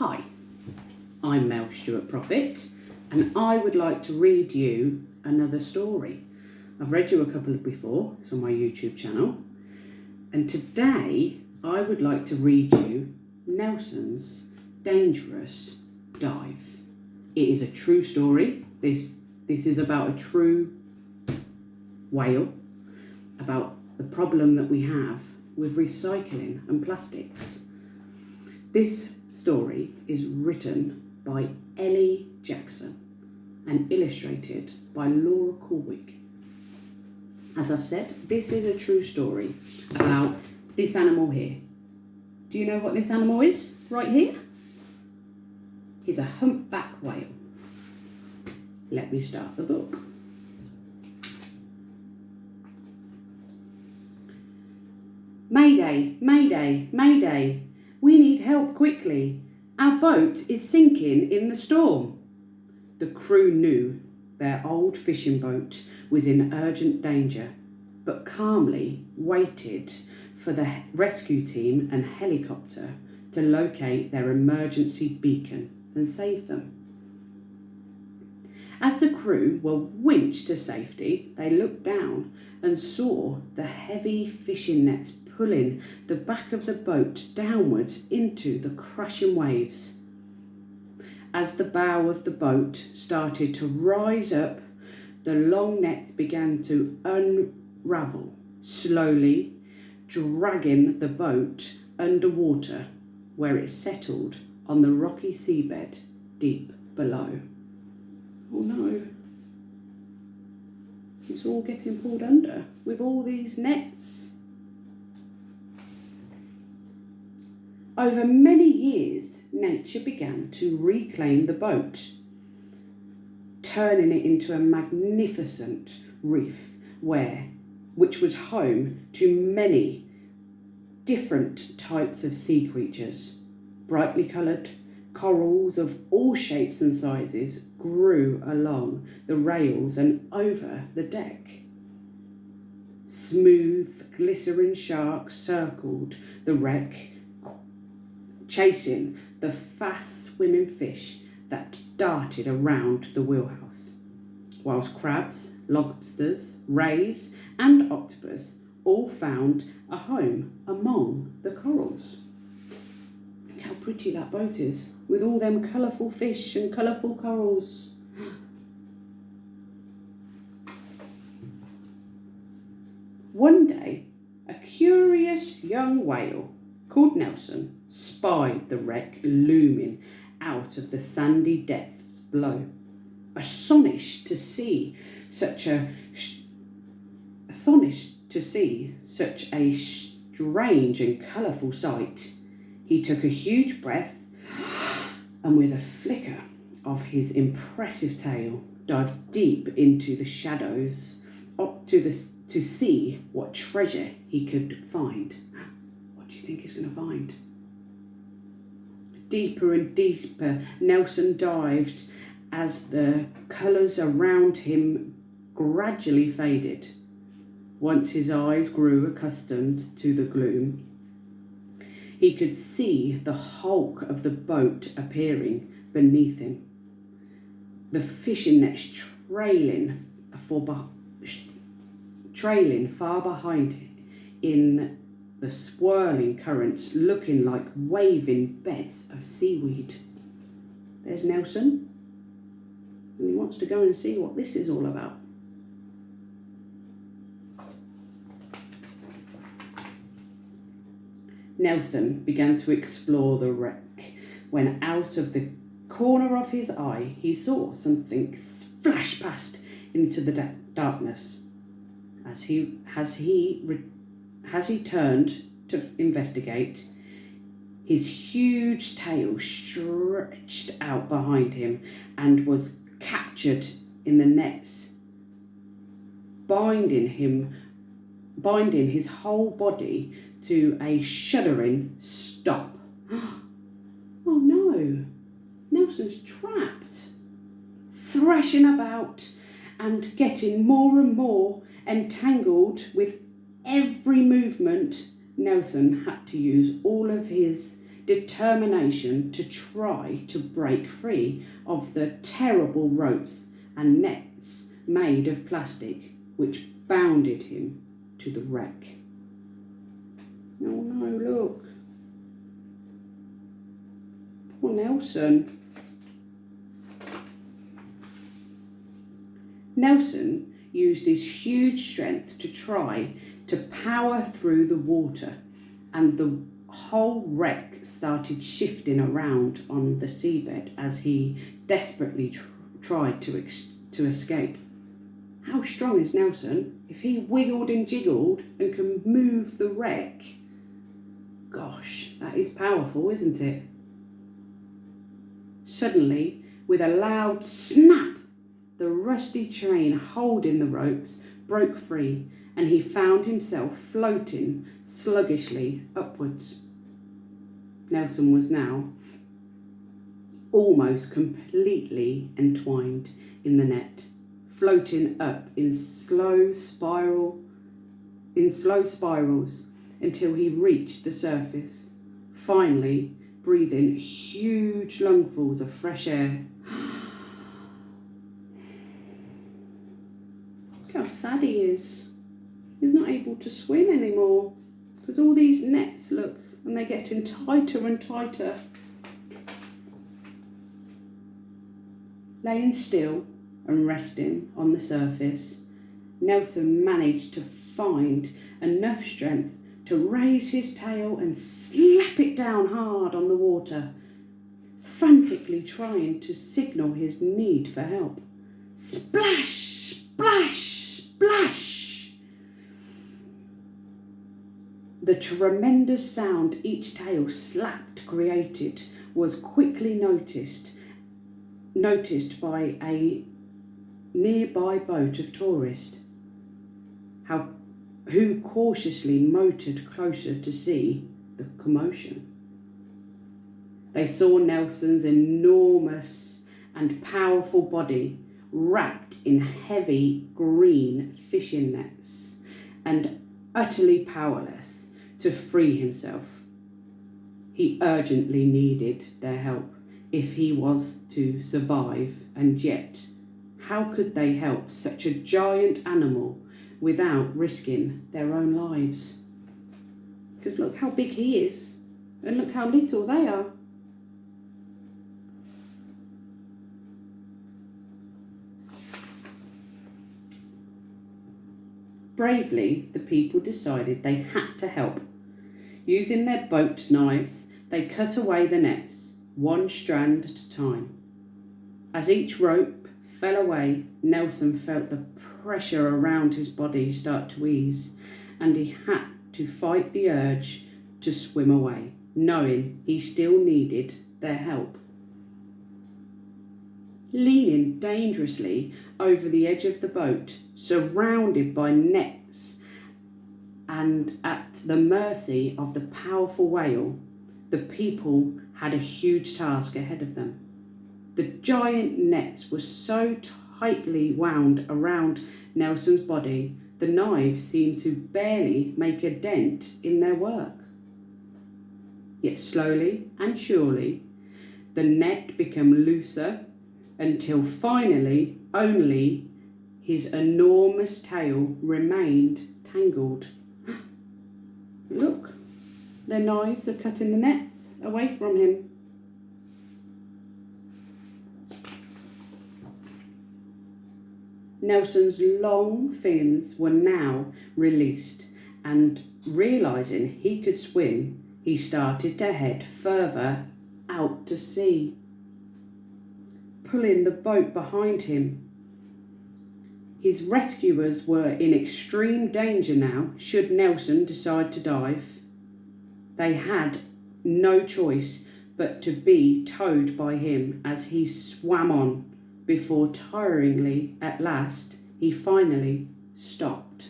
Hi, I'm Mel Stewart-Proffit, and I would like to read you another story. I've read you a couple before, it's on my YouTube channel, and today I would like to read you Nelson's Dangerous Dive. It is a true story. This is about a true whale, about the problem that we have with recycling and plastics. This story is written by Ellie Jackson and illustrated by Laura Callwood. As I've said, this is a true story about this animal here. Do you know what this animal is right here? He's a humpback whale. Let me start the book. Mayday, mayday, mayday. We need help quickly. Our boat is sinking in the storm. The crew knew their old fishing boat was in urgent danger, but calmly waited for the rescue team and helicopter to locate their emergency beacon and save them. As the crew were winched to safety, they looked down and saw the heavy fishing nets pulling the back of the boat downwards into the crashing waves. As the bow of the boat started to rise up, the long nets began to unravel, slowly dragging the boat underwater, where it settled on the rocky seabed deep below. Oh no, it's all getting pulled under with all these nets. Over many years, nature began to reclaim the boat, turning it into a magnificent reef which was home to many different types of sea creatures. Brightly coloured corals of all shapes and sizes grew along the rails and over the deck. Smooth, glittering sharks circled the wreck, chasing the fast-swimming fish that darted around the wheelhouse, whilst crabs, lobsters, rays and octopus all found a home among the corals. Look how pretty that boat is, with all them colourful fish and colourful corals. One day, a curious young whale called Nelson spied the wreck looming out of the sandy depths below. Astonished to see such a strange and colourful sight, he took a huge breath and with a flicker of his impressive tail dived deep into the shadows to see what treasure he could find. What do you think he's going to find? Deeper and deeper Nelson dived as the colours around him gradually faded. Once his eyes grew accustomed to the gloom, he could see the hulk of the boat appearing beneath him, the fishing nets trailing far behind in the swirling currents, looking like waving beds of seaweed. There's Nelson, and he wants to go and see what this is all about. Nelson began to explore the wreck when out of the corner of his eye he saw something flash past into the darkness. As he turned to investigate, his huge tail stretched out behind him and was captured in the nets, binding his whole body to a shuddering stop. Oh no, Nelson's trapped. Thrashing about and getting more and more entangled with every movement, Nelson had to use all of his determination to try to break free of the terrible ropes and nets made of plastic which bounded him to the wreck. Oh no, look. Poor Nelson. Nelson used his huge strength to try to power through the water, and the whole wreck started shifting around on the seabed as he desperately tried to escape. How strong is Nelson? If he wiggled and jiggled and can move the wreck, gosh, that is powerful, isn't it? Suddenly, with a loud snap, the rusty chain holding the ropes broke free, and he found himself floating sluggishly upwards. Nelson was now almost completely entwined in the net, floating up in slow spirals until he reached the surface, finally breathing huge lungfuls of fresh air. Look how sad he is. He's not able to swim anymore because all these nets, look, and they're getting tighter and tighter. Laying still and resting on the surface, Nelson managed to find enough strength to raise his tail and slap it down hard on the water, frantically trying to signal his need for help. Splash, splash, splash! The tremendous sound each tail slapped created was quickly noticed by a nearby boat of tourists, who cautiously motored closer to see the commotion. They saw Nelson's enormous and powerful body wrapped in heavy green fishing nets and utterly powerless to free himself. He urgently needed their help if he was to survive, and yet, how could they help such a giant animal without risking their own lives? Because look how big he is, and look how little they are. Bravely, the people decided they had to help. Using their boat knives, they cut away the nets, one strand at a time. As each rope fell away, Nelson felt the pressure around his body start to ease, and he had to fight the urge to swim away, knowing he still needed their help. Leaning dangerously over the edge of the boat, surrounded by nets and at the mercy of the powerful whale, the people had a huge task ahead of them. The giant nets were so tightly wound around Nelson's body, the knives seemed to barely make a dent in their work. Yet slowly and surely, the net became looser until finally only his enormous tail remained tangled. Look, their knives are cutting the nets away from him. Nelson's long fins were now released, and realising he could swim, he started to head further out to sea, pulling the boat behind him. His rescuers were in extreme danger now should Nelson decide to dive. They had no choice but to be towed by him as he swam on, before tiringly at last he finally stopped.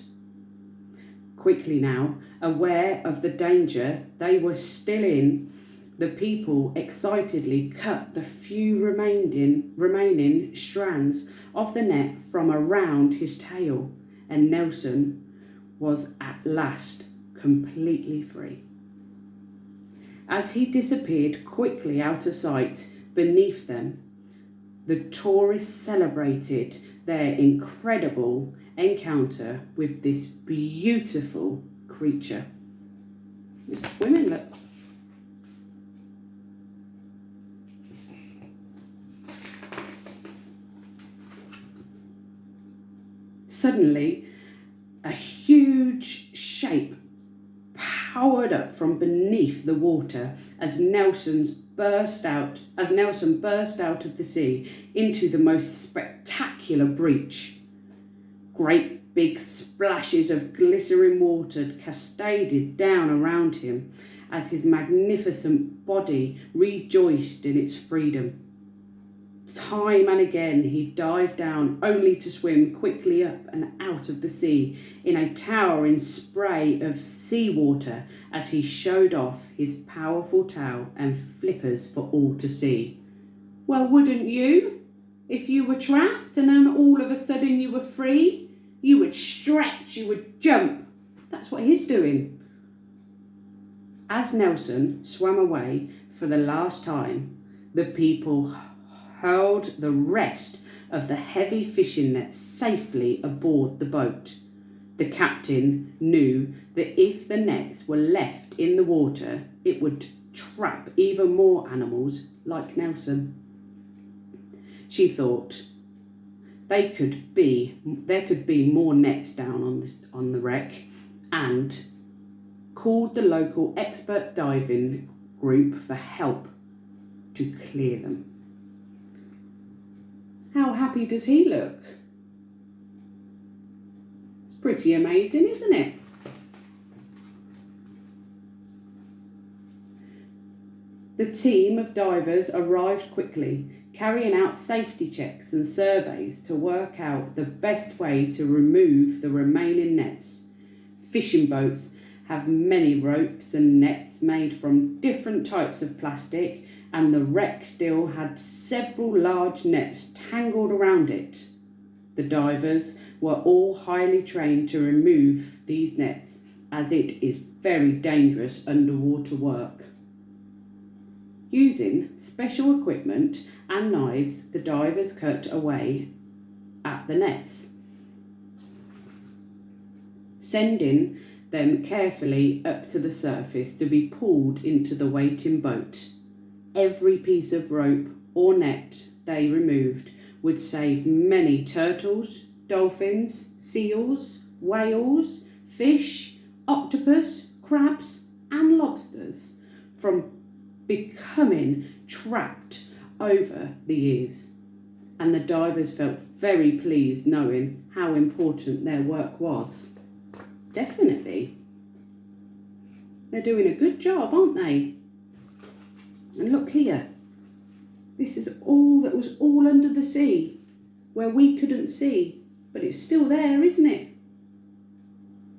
Quickly now, aware of the danger they were still in, the people excitedly cut the few remaining strands of the net from around his tail, and Nelson was at last completely free. As he disappeared quickly out of sight beneath them, the tourists celebrated their incredible encounter with this beautiful creature. It's swimming, look. Suddenly, a huge shape powered up from beneath the water as Nelson burst out of the sea into the most spectacular breach. Great big splashes of glittering water cascaded down around him as his magnificent body rejoiced in its freedom. Time and again he dived down, only to swim quickly up and out of the sea in a towering spray of seawater as he showed off his powerful tail and flippers for all to see. Well, wouldn't you? If you were trapped and then all of a sudden you were free, you would stretch, you would jump. That's what he's doing. As Nelson swam away for the last time, the people hurled the rest of the heavy fishing nets safely aboard the boat. The captain knew that if the nets were left in the water, it would trap even more animals like Nelson. She thought there could be more nets down on the wreck, and called the local expert diving group for help to clear them. How happy does he look? It's pretty amazing, isn't it? The team of divers arrived quickly, carrying out safety checks and surveys to work out the best way to remove the remaining nets. Fishing boats have many ropes and nets made from different types of plastic, and the wreck still had several large nets tangled around it. The divers were all highly trained to remove these nets, as it is very dangerous underwater work. Using special equipment and knives, the divers cut away at the nets, sending them carefully up to the surface to be pulled into the waiting boat. Every piece of rope or net they removed would save many turtles, dolphins, seals, whales, fish, octopus, crabs and lobsters from becoming trapped over the years. And the divers felt very pleased knowing how important their work was. Definitely. They're doing a good job, aren't they? And look here, this is all that was all under the sea, where we couldn't see, but it's still there, isn't it?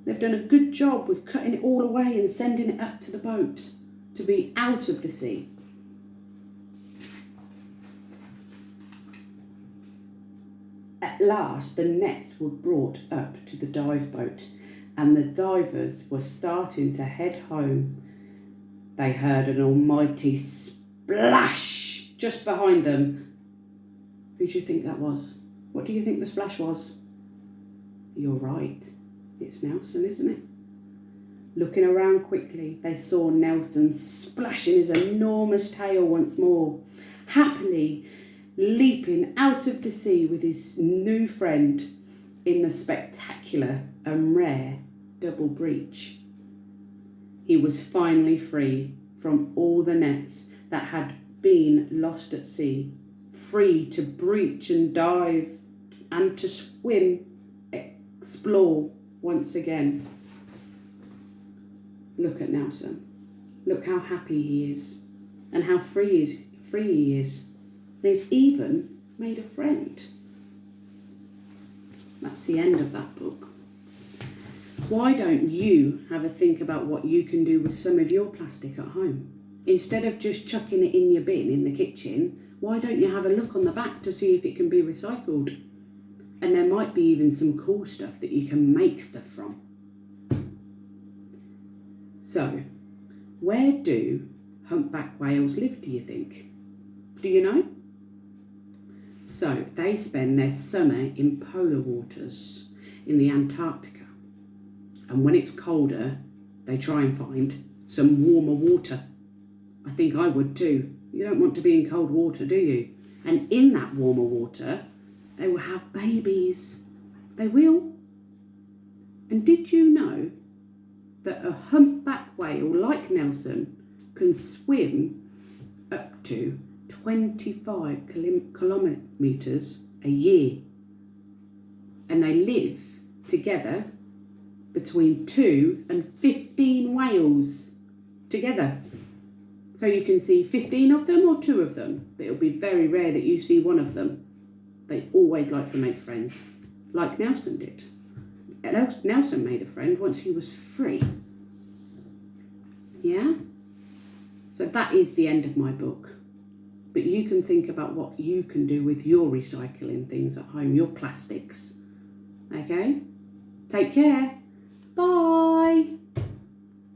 They've done a good job with cutting it all away and sending it up to the boat to be out of the sea. At last, the nets were brought up to the dive boat, and the divers were starting to head home. They heard an almighty splash just behind them. Who do you think that was? What do you think the splash was? You're right. It's Nelson, isn't it? Looking around quickly, they saw Nelson splashing his enormous tail once more, happily leaping out of the sea with his new friend in the spectacular and rare double breach. He was finally free from all the nets that had been lost at sea, free to breach and dive and to swim, explore once again. Look at Nelson. Look how happy he is and how free he is. And he's even made a friend. That's the end of that book. Why don't you have a think about what you can do with some of your plastic at home? Instead of just chucking it in your bin in the kitchen, why don't you have a look on the back to see if it can be recycled? And there might be even some cool stuff that you can make stuff from. So, where do humpback whales live, do you think? Do you know? So they spend their summer in polar waters in the Antarctica. And when it's colder, they try and find some warmer water. I think I would too. You don't want to be in cold water, do you? And in that warmer water, they will have babies. They will. And did you know that a humpback whale like Nelson can swim up to 25 kilometres a year? And they live together between 2 and 15 whales together. So you can see 15 of them or 2 of them, but it'll be very rare that you see one of them. They always like to make friends, like Nelson did. Nelson made a friend once he was free. Yeah? So that is the end of my book. But you can think about what you can do with your recycling things at home, your plastics. Okay? Take care. Bye.